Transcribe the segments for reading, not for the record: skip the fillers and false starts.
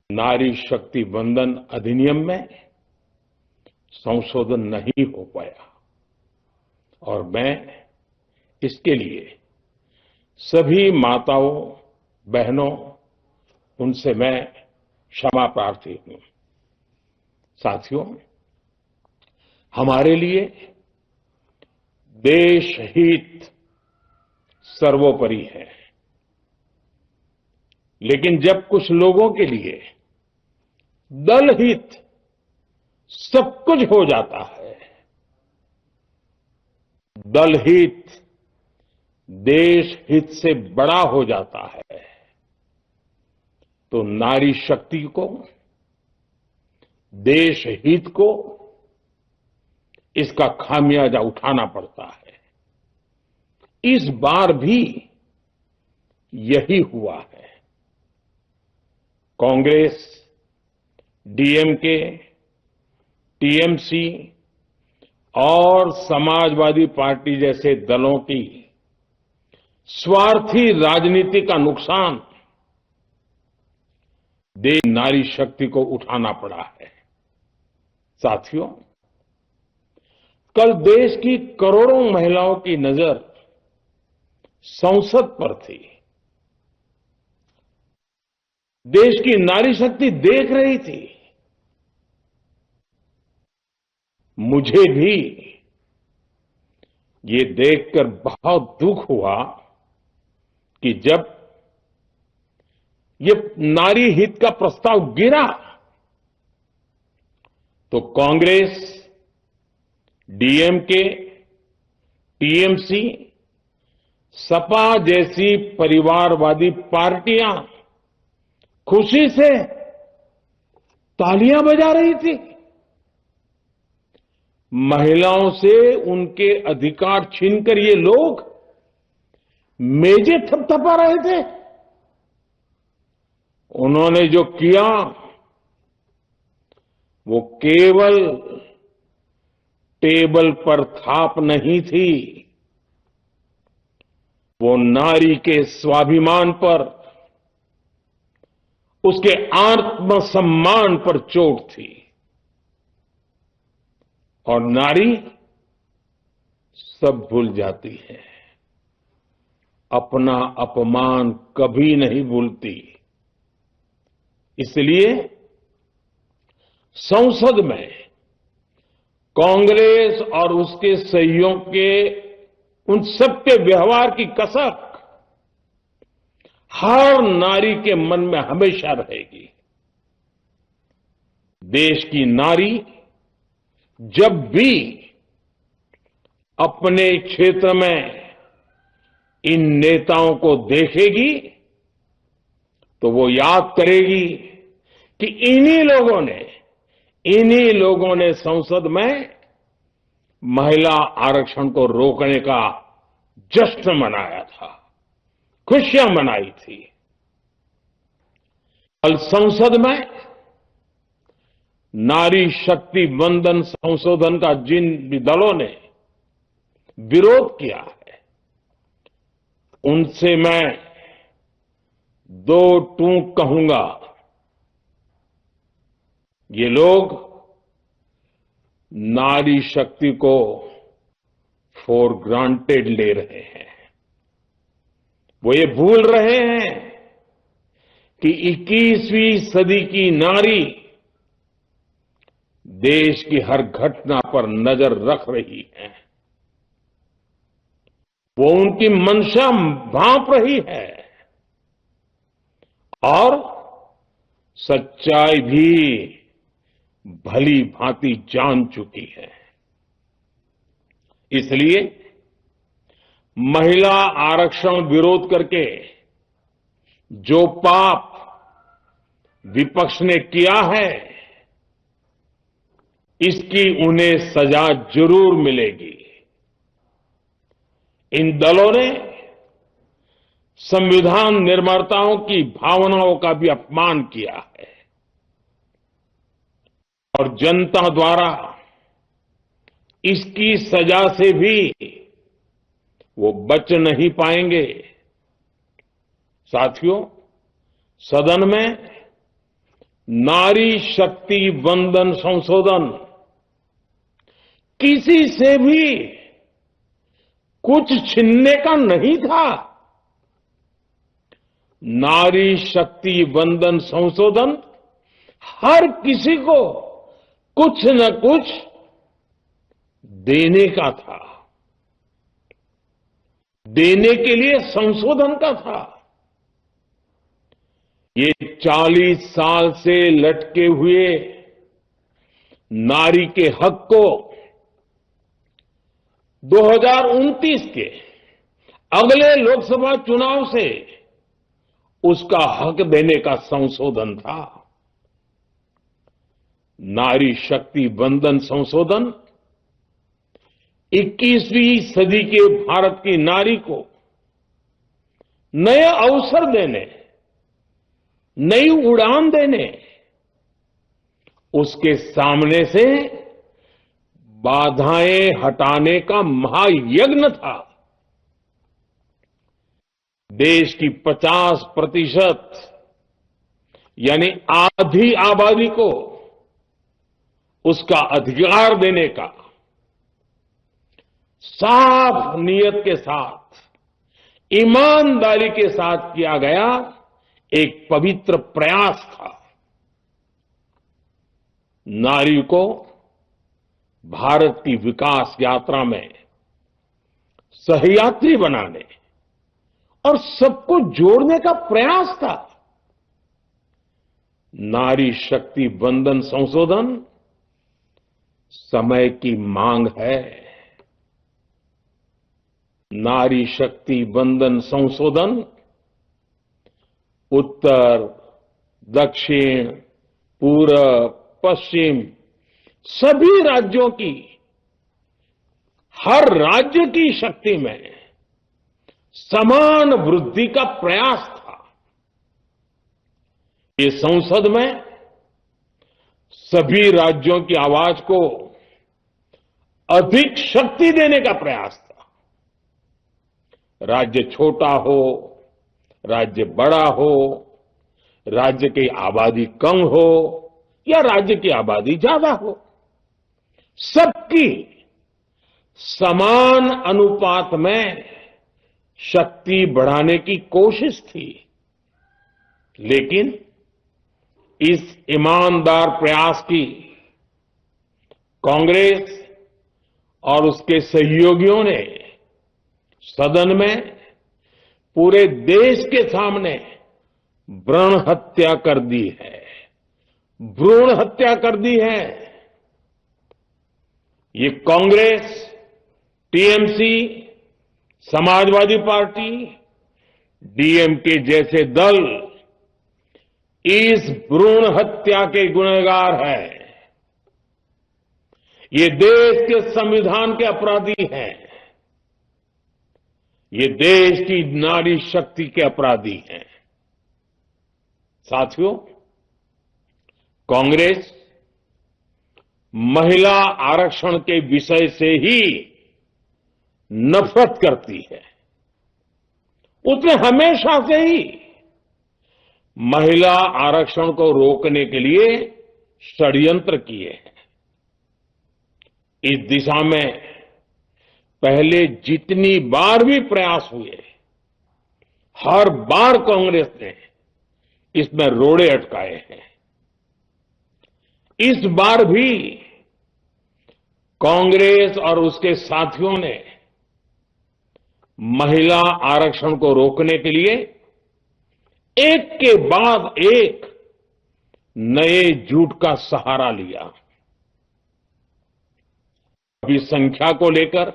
नारी शक्ति वंदन अधिनियम में संशोधन नहीं हो पाया और मैं इसके लिए सभी माताओं, बहनों, उनसे मैं क्षमा प्रार्थी हूं। साथियों, हमारे लिए देश हित सर्वोपरि है, लेकिन जब कुछ लोगों के लिए दल हित सब कुछ हो जाता है, दल हित देश हित से बड़ा हो जाता है, तो नारी शक्ति को, देश हित को इसका खामियाजा उठाना पड़ता है। इस बार भी यही हुआ है। कांग्रेस, डीएमके, टीएमसी और समाजवादी पार्टी जैसे दलों की स्वार्थी राजनीति का नुकसान देश नारी शक्ति को उठाना पड़ा है। साथियों, कल देश की करोड़ों महिलाओं की नजर संसद पर थी। देश की नारी शक्ति देख रही थी। मुझे भी ये देखकर बहुत दुख हुआ कि जब ये नारी हित का प्रस्ताव गिरा तो कांग्रेस, डीएमके, टीएमसी, सपा जैसी परिवारवादी पार्टियां खुशी से तालियां बजा रही थी। महिलाओं से उनके अधिकार छीनकर ये लोग मेजें थपथपा रहे थे। उन्होंने जो किया वो केवल टेबल पर थाप नहीं थी, वो नारी के स्वाभिमान पर, उसके आत्मसम्मान पर चोट थी। और नारी सब भूल जाती है, अपना अपमान कभी नहीं भूलती। इसलिए संसद में कांग्रेस और उसके सहयोग के उन सबके व्यवहार की कसक हर नारी के मन में हमेशा रहेगी। देश की नारी जब भी अपने क्षेत्र में इन नेताओं को देखेगी तो वो याद करेगी कि इन्हीं लोगों ने संसद में महिला आरक्षण को रोकने का जश्न मनाया था, खुशियां मनाई थी। कल संसद में नारी शक्ति वंदन संशोधन का जिन भी दलों ने विरोध किया है, उनसे मैं दो टूक कहूंगा। ये लोग नारी शक्ति को फॉर ग्रांटेड ले रहे हैं। वो ये भूल रहे हैं कि 21वीं सदी की नारी देश की हर घटना पर नजर रख रही है। वो उनकी मंशा भांप रही है और सच्चाई भी भली भांति जान चुकी है। इसलिए महिला आरक्षण विरोध करके जो पाप विपक्ष ने किया है, इसकी उन्हें सजा जरूर मिलेगी। इन दलों ने संविधान निर्माताओं की भावनाओं का भी अपमान किया है और जनता द्वारा इसकी सजा से भी वो बच नहीं पाएंगे। साथियों, सदन में नारी शक्ति वंदन संशोधन किसी से भी कुछ छीनने का नहीं था। नारी शक्ति वंदन संशोधन हर किसी को कुछ न कुछ देने का था, देने के लिए संशोधन का था। ये 40 साल से लटके हुए नारी के हक को 2029 के अगले लोकसभा चुनाव से उसका हक देने का संशोधन था। नारी शक्ति वंदन संशोधन 21वीं सदी के भारत की नारी को नए अवसर देने, नई उड़ान देने, उसके सामने से बाधाएं हटाने का महायज्ञ था। देश की 50% यानी आधी आबादी को उसका अधिकार देने का साफ नीयत के साथ, ईमानदारी के साथ किया गया एक पवित्र प्रयास था। नारी को भारत की विकास यात्रा में सहयात्री बनाने और सबको जोड़ने का प्रयास था। नारी शक्ति वंदन संशोधन समय की मांग है। नारी शक्ति वंदन संशोधन उत्तर, दक्षिण, पूरब, पश्चिम सभी राज्यों की, हर राज्य की शक्ति में समान वृद्धि का प्रयास था। ये संसद में सभी राज्यों की आवाज को अधिक शक्ति देने का प्रयास था। राज्य छोटा हो, राज्य बड़ा हो, राज्य की आबादी कम हो या राज्य की आबादी ज्यादा हो, सबकी समान अनुपात में शक्ति बढ़ाने की कोशिश थी। लेकिन इस ईमानदार प्रयास की कांग्रेस और उसके सहयोगियों ने सदन में पूरे देश के सामने भ्रूण हत्या कर दी है, भ्रूण हत्या कर दी है। ये Congress, TMC, Samajwadi party, DMK जैसे दल इस भ्रूण हत्या के गुनहगार हैं। ये देश के संविधान के अपराधी हैं। ये देश की नारी शक्ति के अपराधी हैं। साथियों, कांग्रेस महिला आरक्षण के विषय से ही नफरत करती है। उसने हमेशा से ही महिला आरक्षण को रोकने के लिए षड्यंत्र किए हैं। इस दिशा में पहले जितनी बार भी प्रयास हुए, हर बार कांग्रेस ने इसमें रोड़े अटकाए हैं। इस बार भी कांग्रेस और उसके साथियों ने महिला आरक्षण को रोकने के लिए एक के बाद एक नए झूठ का सहारा लिया। कभी संख्या को लेकर,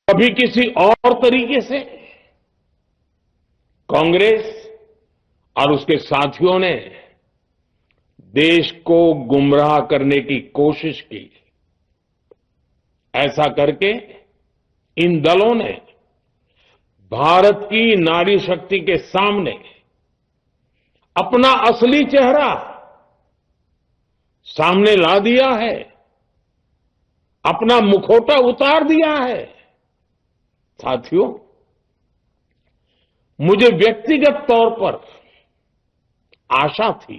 कभी किसी और तरीके से कांग्रेस और उसके साथियों ने देश को गुमराह करने की कोशिश की। ऐसा करके इन दलों ने भारत की नारी शक्ति के सामने अपना असली चेहरा सामने ला दिया है, अपना मुखौटा उतार दिया है। साथियों, मुझे व्यक्तिगत तौर पर आशा थी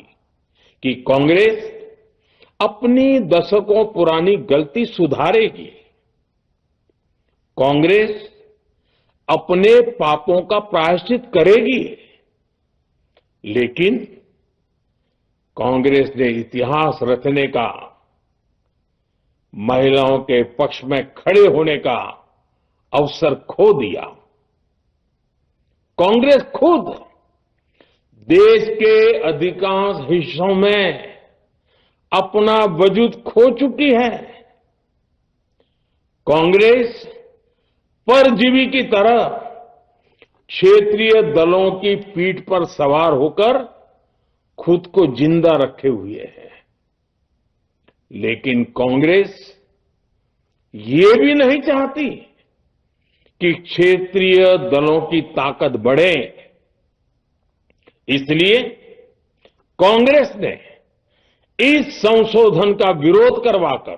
कि कांग्रेस अपनी दशकों पुरानी गलती सुधारेगी, कांग्रेस अपने पापों का प्रायश्चित करेगी। लेकिन कांग्रेस ने इतिहास रचने का, महिलाओं के पक्ष में खड़े होने का अवसर खो दिया। कांग्रेस खुद देश के अधिकांश हिस्सों में अपना वजूद खो चुकी है। कांग्रेस परजीवी की तरह क्षेत्रीय दलों की पीठ पर सवार होकर खुद को जिंदा रखे हुए है। लेकिन कांग्रेस ये भी नहीं चाहती कि क्षेत्रीय दलों की ताकत बढ़े। इसलिए कांग्रेस ने इस संशोधन का विरोध करवाकर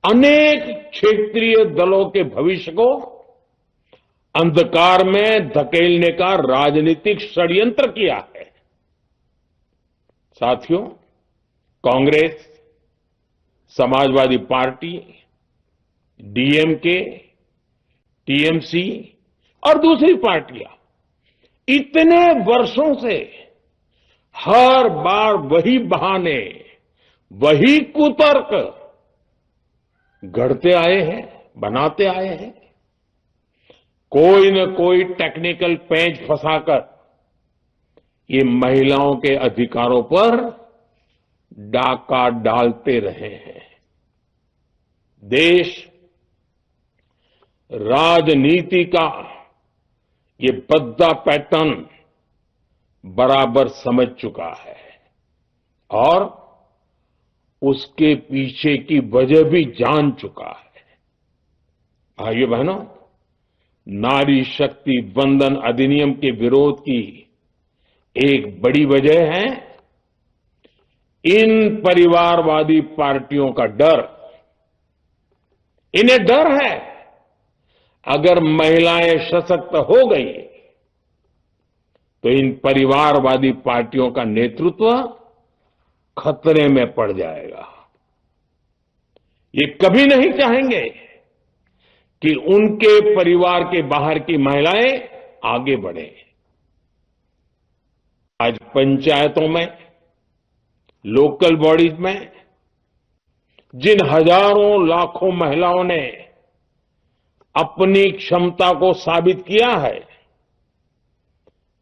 अनेक क्षेत्रीय दलों के भविष्य को अंधकार में धकेलने का राजनीतिक षड्यंत्र किया है। साथियों, Congress, Samajwadi party, DMK, TMC और दूसरी पार्टियां इतने वर्षों से हर बार वही बहाने, वही कुतर्क गढ़ते आए हैं, बनाते आए हैं। कोई न कोई टेक्निकल पेंच फंसाकर ये महिलाओं के अधिकारों पर डाका डालते रहे हैं। देश राजनीति का ये बद्दा पैटर्न बराबर समझ चुका है और उसके पीछे की वजह भी जान चुका है। भाइयों बहनों, नारी शक्ति वंदन अधिनियम के विरोध की एक बड़ी वजह है इन परिवारवादी पार्टियों का डर। इन्हें डर है अगर महिलाएं सशक्त हो गई तो इन परिवारवादी पार्टियों का नेतृत्व खतरे में पड़ जाएगा। ये कभी नहीं चाहेंगे कि उनके परिवार के बाहर की महिलाएं आगे बढ़े। आज पंचायतों में, लोकल बॉडीज में जिन हजारों लाखों महिलाओं ने अपनी क्षमता को साबित किया है,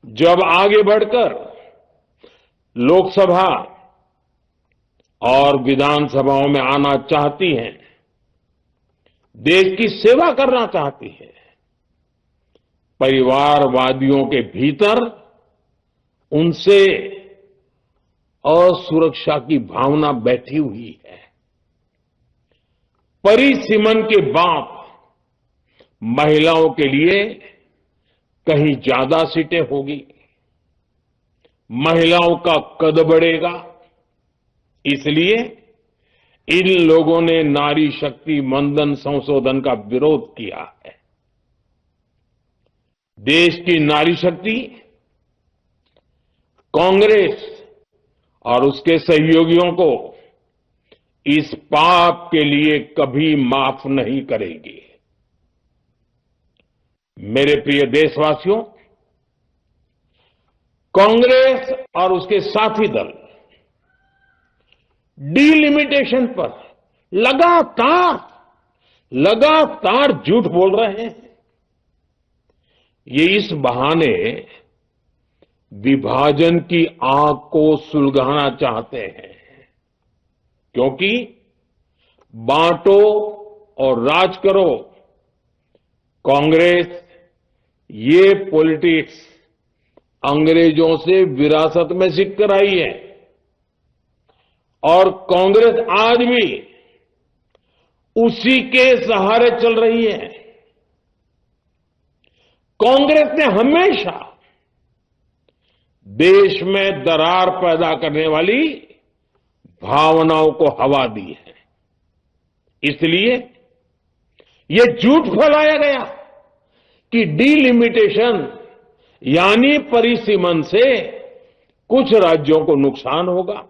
जब आगे बढ़कर लोकसभा और विधानसभाओं में आना चाहती हैं, देश की सेवा करना चाहती हैं, परिवारवादियों के भीतर उनसे असुरक्षा की भावना बैठी हुई है। परिसीमन के बाद महिलाओं के लिए कहीं ज्यादा सीटें होगी, महिलाओं का कद बढ़ेगा। इसलिए इन लोगों ने नारी शक्ति वंदन संशोधन का विरोध किया है। देश की नारी शक्ति कांग्रेस और उसके सहयोगियों को इस पाप के लिए कभी माफ नहीं करेगी। मेरे प्रिय देशवासियों, कांग्रेस और उसके साथी दल डिलिमिटेशन पर लगातार झूठ बोल रहे हैं। ये इस बहाने विभाजन की आग को सुलगाना चाहते हैं, क्योंकि बांटो और राज करो, कांग्रेस ये पॉलिटिक्स अंग्रेजों से विरासत में सीख कर आई है और कांग्रेस आज भी उसी के सहारे चल रही है। कांग्रेस ने हमेशा देश में दरार पैदा करने वाली भावनाओं को हवा दी है। इसलिए ये झूठ फैलाया गया कि डिलिमिटेशन यानी परिसीमन से कुछ राज्यों को नुकसान होगा,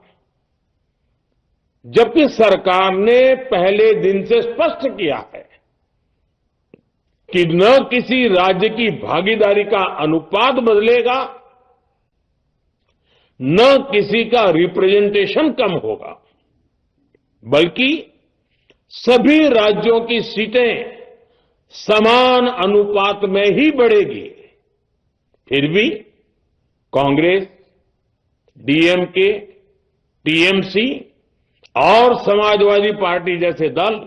जबकि सरकार ने पहले दिन से स्पष्ट किया है कि न किसी राज्य की भागीदारी का अनुपात बदलेगा, न किसी का रिप्रेजेंटेशन कम होगा, बल्कि सभी राज्यों की सीटें समान अनुपात में ही बढ़ेगी। फिर भी कांग्रेस, डीएमके, टीएमसी और समाजवादी पार्टी जैसे दल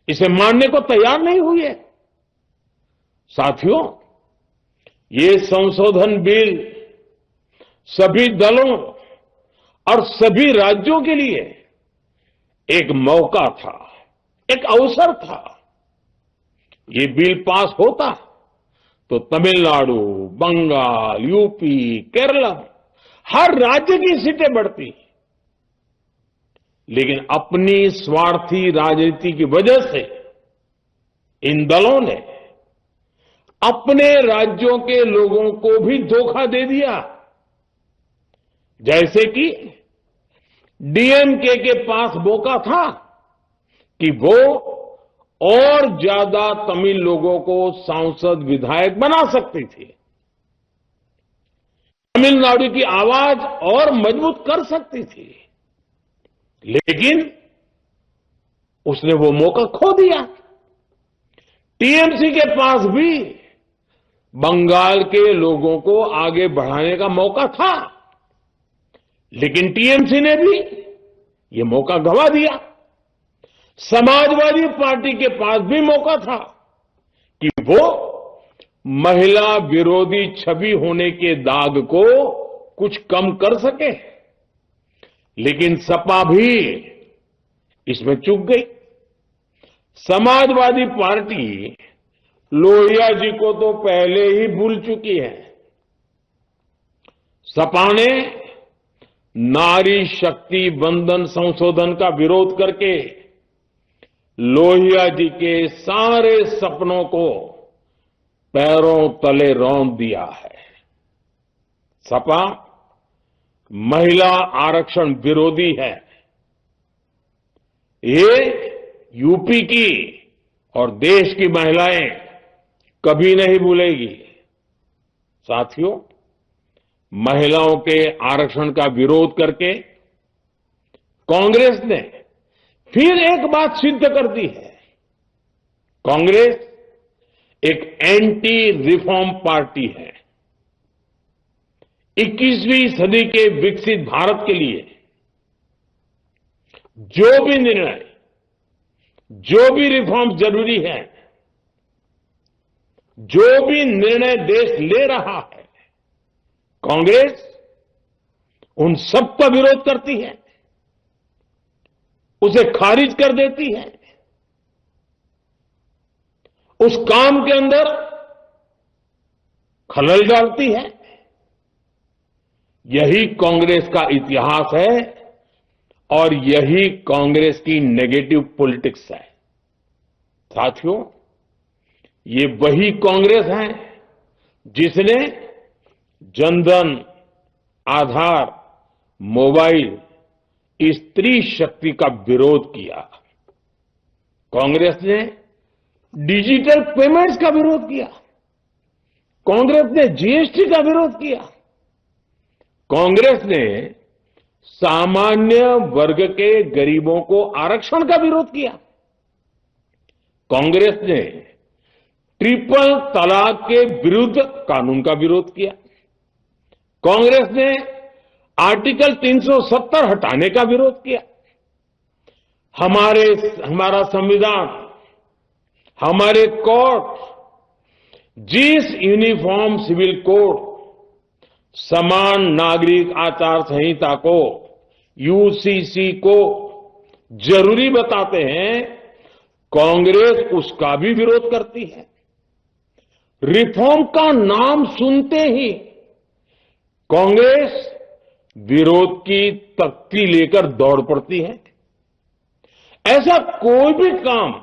इसे मानने को तैयार नहीं हुए। साथियों, ये संशोधन बिल सभी दलों और सभी राज्यों के लिए एक मौका था, एक अवसर था। ये बिल पास होता तो तमिलनाडु, बंगाल, यूपी, केरला, हर राज्य की सीटें बढ़ती। लेकिन अपनी स्वार्थी राजनीति की वजह से इन दलों ने अपने राज्यों के लोगों को भी धोखा दे दिया। जैसे कि डीएमके के पास मौका था कि वो और ज्यादा तमिल लोगों को सांसद, विधायक बना सकती थी, तमिलनाडु की आवाज और मजबूत कर सकती थी, लेकिन उसने वो मौका खो दिया। टीएमसी के पास भी बंगाल के लोगों को आगे बढ़ाने का मौका था, लेकिन टीएमसी ने भी ये मौका गंवा दिया। समाजवादी पार्टी के पास भी मौका था कि वो महिला विरोधी छवि होने के दाग को कुछ कम कर सके, लेकिन सपा भी इसमें चूक गई। समाजवादी पार्टी लोहिया जी को तो पहले ही भूल चुकी है। सपा ने नारी शक्ति वंदन संशोधन का विरोध करके लोहिया जी के सारे सपनों को पैरों तले रौंद दिया है। सपा महिला आरक्षण विरोधी है। ये यूपी की और देश की महिलाएं कभी नहीं भूलेगी। साथियों, महिलाओं के आरक्षण का विरोध करके कांग्रेस ने फिर एक बात सिद्ध कर दी है। कांग्रेस एक एंटी रिफॉर्म पार्टी है। 21वीं सदी के विकसित भारत के लिए जो भी निर्णय, जो भी रिफॉर्म जरूरी है, जो भी निर्णय देश ले रहा है, कांग्रेस उन सबका विरोध करती है, उसे खारिज कर देती है, उस काम के अंदर खलल डालती है। यही कांग्रेस का इतिहास है और यही कांग्रेस की नेगेटिव पॉलिटिक्स है। साथियों, ये वही कांग्रेस है जिसने जनधन, आधार, मोबाइल, स्त्री शक्ति का विरोध किया। कांग्रेस ने डिजिटल पेमेंट्स का विरोध किया। कांग्रेस ने जीएसटी का विरोध किया। कांग्रेस ने सामान्य वर्ग के गरीबों को आरक्षण का विरोध किया। कांग्रेस ने ट्रिपल तलाक के विरुद्ध कानून का विरोध किया। कांग्रेस ने आर्टिकल 370 हटाने का विरोध किया। हमारा संविधान, हमारे कोर्ट जिस यूनिफॉर्म सिविल कोड, समान नागरिक आचार संहिता को, यूसीसी को जरूरी बताते हैं, कांग्रेस उसका भी विरोध करती है। रिफॉर्म का नाम सुनते ही कांग्रेस विरोध की तख्ती लेकर दौड़ पड़ती है। ऐसा कोई भी काम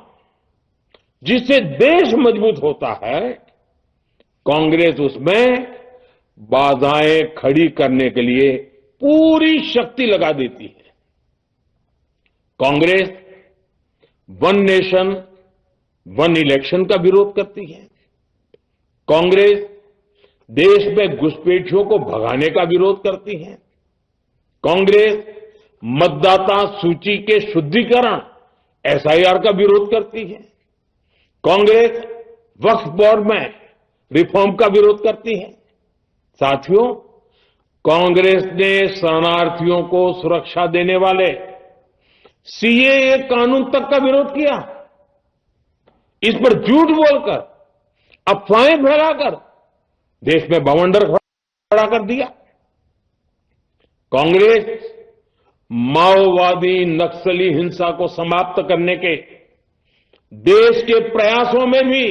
जिससे देश मजबूत होता है, कांग्रेस उसमें बाधाएं खड़ी करने के लिए पूरी शक्ति लगा देती है। Congress one nation one election का विरोध करती है। कांग्रेस देश में घुसपैठियों को भगाने का विरोध करती है। कांग्रेस मतदाता सूची के शुद्धिकरण एसआईआर का विरोध करती है। कांग्रेस वक्फ बोर्ड में रिफॉर्म का विरोध करती है। साथियों, कांग्रेस ने शरणार्थियों को सुरक्षा देने वाले सीएए कानून तक का विरोध किया। इस पर झूठ बोलकर, अफवाहें फैलाकर देश में बवंडर खड़ा कर दिया। कांग्रेस माओवादी नक्सली हिंसा को समाप्त करने के देश के प्रयासों में भी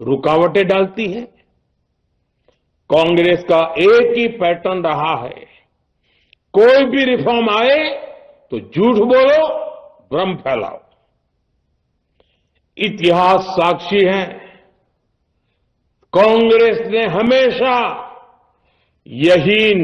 रुकावटें डालती है। कांग्रेस का एक ही पैटर्न रहा है, कोई भी रिफॉर्म आए तो झूठ बोलो, भ्रम फैलाओ। इतिहास साक्षी है, कांग्रेस ने हमेशा यही